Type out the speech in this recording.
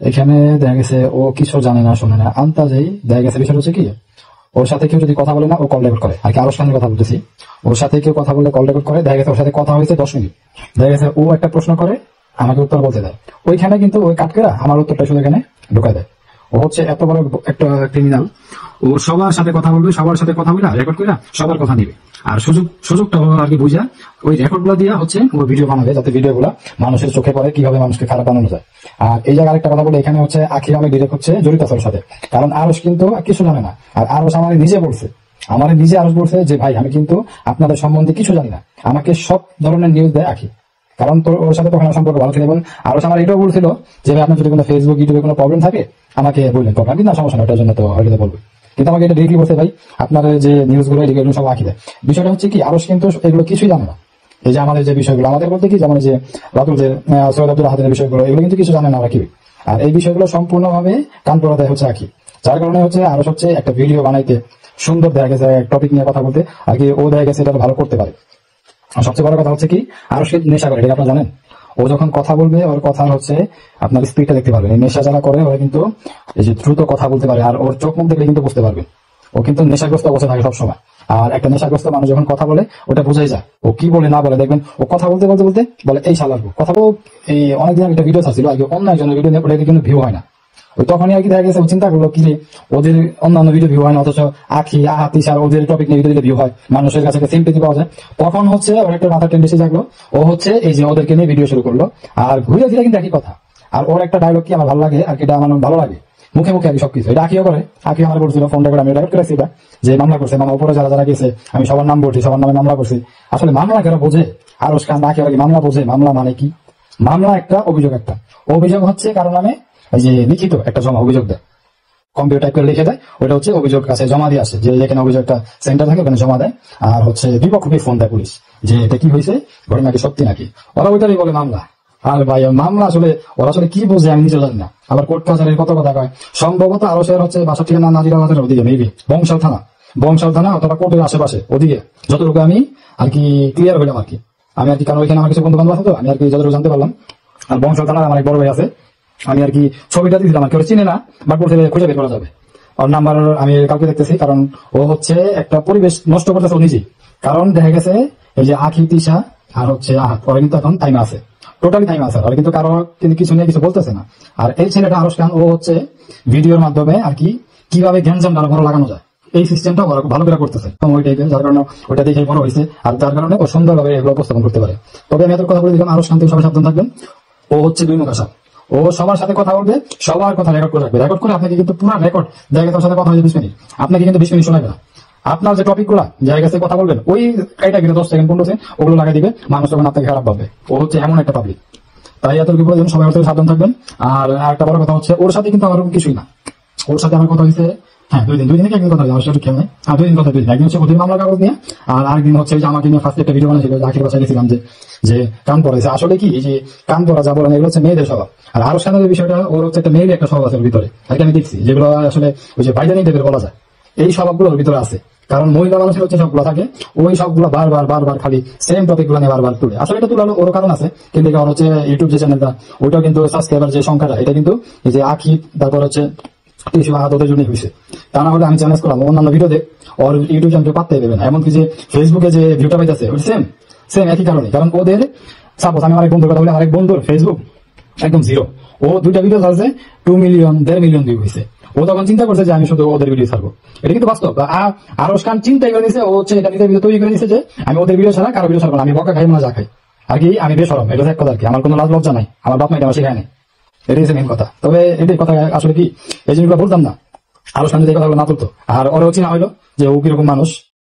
এখানে দেখা গেছে ও কিছু জানে না শোনে না আন্তাজেই দেখা গেছে বিষয়টা হচ্ছে কি, ওর সাথে কেউ যদি কথা বলে না ও কল রেকর্ড করে আর কি। আরো সামনে কথা বলতেছি, ওর সাথে কেউ কথা বললে কল রেকর্ড করে, দেখা গেছে ওর সাথে কথা হয়েছে 10 মিনিট, দেখা গেছে ও একটা প্রশ্ন করে আমাকে উত্তর বলতে দেয়, ওইখানে কিন্তু ওই কাটকেরা আমার উত্তরটা শুধু এখানে ঢুকায় দেয়। ও হচ্ছে এত বড় একটা ক্রিমিনাল, ও সবার সাথে কথা বলবে, সবার সাথে কথা বলে রেকর্ড করে সবার কথা নিবে, আর সুযোগটা আর কি বুঝা ওই রেকর্ড গুলা দিয়া হচ্ছে ও ভিডিও বানাবে, যাতে ভিডিও গুলা মানুষের চোখে পড়ে কিভাবে মানুষকে খারাপ বানানো যায়। আর এই জায়গায় আরেকটা কথা বলে, এখানে হচ্ছে আখি অনেক ডিরেক্ট হচ্ছে জড়িত আছে ওর সাথে, কারণ আরস কিন্তু কিছু জানে না। আর আরস আমার নিজে বলছে, আরস বলছে যে ভাই আমি কিন্তু আপনাদের সম্বন্ধে কিছু জানি না, আমাকে সব ধরনের নিউজ দেয় আখি, কারণ তোর ওর সাথে তখন সম্পর্ক ভালো ছিল। এবং আরো আমার এটাও বলছিল যে ভাই আপনার যদি কোনো ফেসবুক ইউটিউবে কোনো প্রবলেম থাকে আমাকে বললেন, প্রবলেম কিন্তু না সমস্যা না, ওটার জন্য তো হয়তো বলবে, কিন্তু আমাকে এটা ডিরেক্টলি বলছে ভাই আপনার যে নিউজ গুলো এগুলো সব আঁকি দেয়। বিষয়টা হচ্ছে কি আরস কিন্তু এগুলো কিছুই জানে না। এই যে আমাদের যে বিষয়গুলো, আমাদের বলতে কি যেমন যে রাতুল যে সৈয়দ আব্দুল আহাদের বিষয়গুলো, এগুলো কিন্তু কিছু জানে না আমরা কি। আর এই বিষয়গুলো সম্পূর্ণভাবে কান পড়া দেয় হচ্ছে আঁকি, যার কারণে হচ্ছে আরস হচ্ছে একটা ভিডিও বানাইতে সুন্দর দেখা গেছে টপিক নিয়ে কথা বলতে আর কি, ও দেখা গেছে এটা ভালো করতে পারে। আর সবচেয়ে বড় কথা হচ্ছে কি আরো সে নেশা করে, এটা আপনারা জানেন। ও যখন কথা বলবে ওর কথা হচ্ছে আপনার স্পিডটা দেখতে পারবেন, এই নেশা যারা করে ওরা কিন্তু এই যে দ্রুত কথা বলতে পারে, আর ওর চোখ মুখ দেখলে কিন্তু বুঝতে পারবেন ও কিন্তু নেশাগ্রস্ত অবস্থায় থাকে সবসময়। আর একটা নেশাগ্রস্ত মানুষ যখন কথা বলে ওটা বোঝাই যায় ও কি বলে না বলে। দেখবেন ও কথা বলতে বলতে বলতে বলে এই শালার কথা বল। এই অনেকদিন একটা ভিডিও ছাড়ছিল আগে অন্য একজনের ভিডিও নিয়ে, ওটা কিন্তু ভিউ হয় না। ওই তখনই আর কি দেখা গেছে চিন্তা করলো কি ওদের অন্যান্য ভিডিও ভিউ হয় না, অথচ আখি আহাতিস আর ওদের টপিক নিয়ে ভিডিও ভিউ হয়, মানুষের কাছে সিম্পেথি পাওয়া যায়। তখন হচ্ছে ওর একটা মাথা টেন্ডেন্সি জাগলো, ও হচ্ছে এই যে ওদেরকে নিয়ে ভিডিও শুরু করলো। আর ঘুরে ফিরে কিন্তু একই কথা। আর ওর একটা ডায়লগ কি আমার ভালো লাগে আর কি, এটা আমার ভালো লাগে, মুখে মুখে আর কি সবকিছু এটা আঁকিও করে। আঁকি আমার বলছিল ফোনটা করে আমি রেকর্ড করেছি এটা, যে মামলা করছে মামলা উপরে যারা যারা গেছে আমি সবার নাম বলছি, সবার নামে মামলা করছি। আসলে মামলা কেন বোঝে আর আঁকি মামলা বোঝে, মামলা মানে কি, মামলা একটা অভিযোগ, একটা অভিযোগ হচ্ছে কারণ নামে এই যে লিখিত একটা জমা অভিযোগ দেয়, কম্পিউটার টাইপ করে লিখে দেয়, ওটা হচ্ছে অভিযোগ কাছে জমা দিয়ে আসে, যে যেখানে অভিযোগটা সেন্টার থাকে ওখানে জমা দেয়। আর হচ্ছে বিপক্ষকে ফোন দেয় পুলিশ যে এটা কি হয়েছে, ঘটনা নাকি সত্যি নাকি, ওরা ওইটারই বলে মামলা। আর ভাই মামলা আসলে ওরা আসলে কি বোঝে আমি নিজে জানি না। আবার কোর্ট কাছারির কত কথা কয়, সম্ভবত আরো সে হচ্ছে বাসার ঠিকানা নাজিরাবাদের ওদিকে, মেবি বংশাল থানা অথবা কোর্টের আশেপাশে ওদিকে, যতটুকু আমি আর কি ক্লিয়ার হইলাম আর কি। আমি আর কি কারণ ওইখানে আমার কিছু বন্ধু বান্ধব আছে তো, আমি আর কি যতটুকু জানতে পারলাম। আর বংশাল থানার আমার এক বড় ভাই আছে, আমি আর কি ছবিটা দিয়েছিলাম আর কি, ওরা চিনে না বাট বলছে খুঁজে বের করা যাবে। ওর নাম্বার আমি কাউকে দেখতেছি, কারণ ও হচ্ছে একটা পরিবেশ নষ্ট করতেছে ও নিজে। কারণ দেখা গেছে এই যে আখি তিশা আর হচ্ছে আহাত ওরা কিন্তু এখন টাইমে আছে, টোটালি টাইমে আছে, ওরা কিন্তু কারো কিন্তু কিছু নিয়ে কিছু বলতেছে না। আর এই ছেলেটা আরস খান ও হচ্ছে ভিডিওর মাধ্যমে আর কি কিভাবে গ্যাঞ্জাম ভালো লাগানো যায় এই সিস্টেমটা ওরা ভালো করে করতেছে ওই টাইপের, যার কারণে ওইটা দেখে বড় হয়েছে। আর যার কারণে ও সুন্দরভাবে এগুলো উপস্থাপন করতে পারে। তবে আমি এত কথা বলে দিলাম, আরো শান্তি সবাই সাবধান থাকবেন। ও হচ্ছে দুই মুখ আশা, ও সবার সাথে কথা বলবে, সবার কথা রেকর্ড করে রাখবে, রেকর্ড করে আপনাকে কিন্তু পুরো রেকর্ড জায়গায় তোর সাথে কথা হয়েছে 20 মিনিট, আপনাকে কিন্তু 20 মিনিট শোনাবে না। আপনার যে টপিক গুলা জায়গায় কথা বলবেন ওই ক্যাটাগরি 10 সেকেন্ড 15 সেকেন্ড ওগুলো লাগাই দিবে, মানুষ তখন আপনাকে খারাপ ভাববে। ও হচ্ছে এমন একটা পাবলিক, তাই এত বিপদের জন্য সবাই থেকে সাবধান থাকবেন। আর একটা বড় কথা হচ্ছে ওর সাথে কিন্তু আমার কিছুই না, ওর সাথে আমার কথা হয়েছে হ্যাঁ 2 দিন একদিন কথা হয়েছে আমার সাথে খেয়ে নেই। আর 2 দিন কথা, 2 দিন একদিন হচ্ছে ওদের মামলা কাগজ নিয়ে, আর আরেকদিন হচ্ছে যে আমাকে নিয়ে ফার্স্ট একটা ভিডিও বানাইছিল আখির বাসায় গেছিলাম যে কান পড়াইছে। আসলে কি এই যে কান পড়া যা বলেন এগুলো হচ্ছে মেয়েদের স্বভাব। আর আরো সামনে বিষয়টা ওর হচ্ছে একটা মেয়ের একটা স্বভাব আছে ওর ভিতরে, আর আমি দেখছি যেগুলো আসলে ওই যে বাইদানি টাইপের বলা যায়, এই স্বভাবগুলো ওর ভিতরে আছে। কারণ মহিলা মানুষের হচ্ছে সবগুলো থাকে, ওই সবগুলো বারবার খালি সেম টপিক গুলো নিয়ে বারবার তুলে। আসলে এটা তুলানো ওর কারণ আছে, কিন্তু ওর হচ্ছে ইউটিউব যে চ্যানেলটা ওইটাও কিন্তু সাবস্ক্রাইবার যে সংখ্যাটা এটা কিন্তু এই যে আখি তারপর হচ্ছে ওদের জন্য হয়েছে। তা না হলে আমি চ্যালেঞ্জ করলাম অন্যান্য ভিডিও দেখ ওর ইউটিউব চ্যানেল পাত্তাই দেবে না। এমনকি যে ফেসবুকে যে ভিউটা পাইতেছে সেম একই কারণে, কারণ ওদের সাপোজ আমি আরেক বন্ধুর কথা বলি, আরেক বন্ধুর ফেসবুক একদম জিরো, ও 2টা ভিডিও ছাড়ছে 2 মিলিয়ন 1.5 মিলিয়ন ভিউ হয়েছে। ও তখন চিন্তা করছে যে আমি শুধু ওদের ভিডিও ছাড়বো, এটা কিন্তু বাস্তব। আরস খান চিন্তাই করে নিছে, ও হচ্ছে এটা নিজের ভিডিও তৈরি করে নিছে যে আমি ওদের ভিডিও ছাড়া কারো ভিডিও ছাড়বো না, আমি বকা খাই না যা খাই আর কি, আমি বেশরম, এটা এক কথা আর কি, আমার কোনো লাজ লজ্জা নাই, আমার বাপ মাই আমার শেখায় নাই, এটাই হচ্ছে মেন কথা। তবে এটাই কথা আসলে কি এই জিনিসগুলো বলতাম না, আরো সামনে যে কথাগুলো না তুলতো। আর ওরাও চিনা হইলো যে ও কিরকম মানুষ।